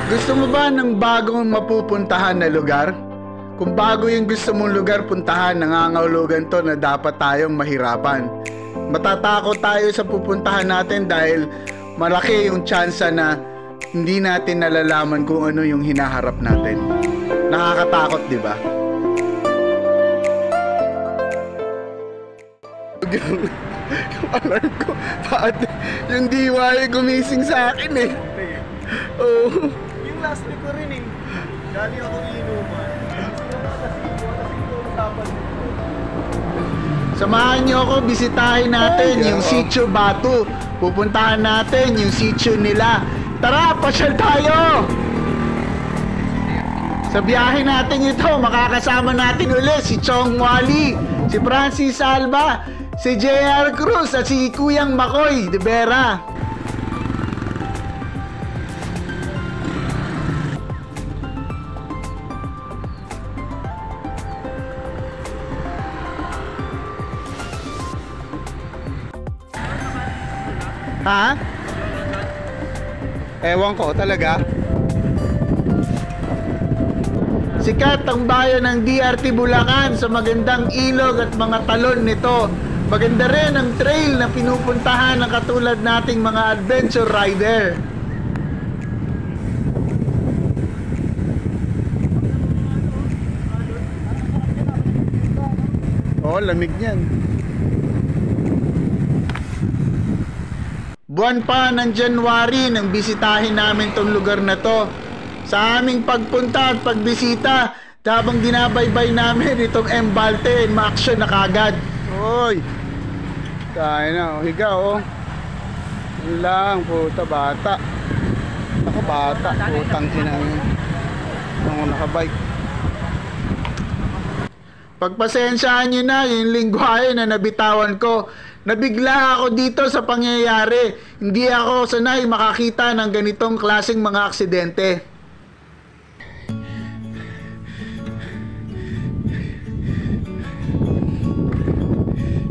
Gusto mo ba ng bagong mapupuntahan na lugar? Kung bago yung gusto mong lugar puntahan, nangangahulugan to na dapat tayong mahirapan. Matatakot tayo sa pupuntahan natin dahil malaki yung tsansa na hindi natin nalalaman kung ano yung hinaharap natin. Nakakatakot, di ba? Yung alarm ko, yung diwa ay gumising sa akin eh. Oh. Yung last week ko rin eh. Dali ako inuman. Samahan niyo ako, bisitahin natin yung Sitio Batu. Pupuntahan natin yung sitio nila. Tara, pasyal tayo! Sa biyahe natin ito, makakasama natin ulit si Chong Wally, si Francis Alba, si JR Cruz at si Kuyang Makoy de Vera. Ha? Ewan ko talaga. Sikat ang bayan ng DRT Bulacan sa magandang ilog at mga talon nito. Maganda rin ang trail na pinupuntahan ng katulad nating mga adventure rider. Oh, lamig niyan. Buwan pa ng January nang bisitahin namin tong lugar na to. Sa aming pagpunta at pagbisita, habang dinabaybay namin itong Embalte, ma-action na kagad. Oy! Tayo na, higa oh. Yun lang, puta, bata. Ako bata, putang ina yun. Ako nakabike. Pagpasensyahan nyo na yung lingwahe na nabitawan ko. Nabigla ako dito sa pangyayari. Hindi ako sanay makakita ng ganitong klaseng mga aksidente.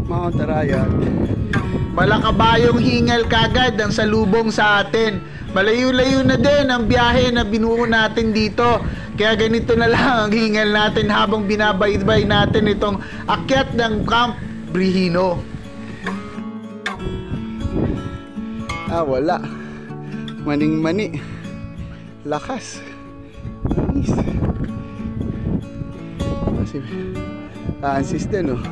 Mount Arayat. Malakabayong hingal kagad ang salubong sa atin. Malayo-layo na din ang biyahe na binuo natin dito. Kaya ganito na lang ang hingal natin habang binabaybay natin itong akyat ng Camp Brihino. Wala. Maning-mani. Lakas. Nice. Kasi Francis din, oh.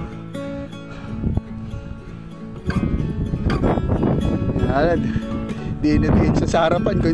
Yan. Di na din sa sarapan ko.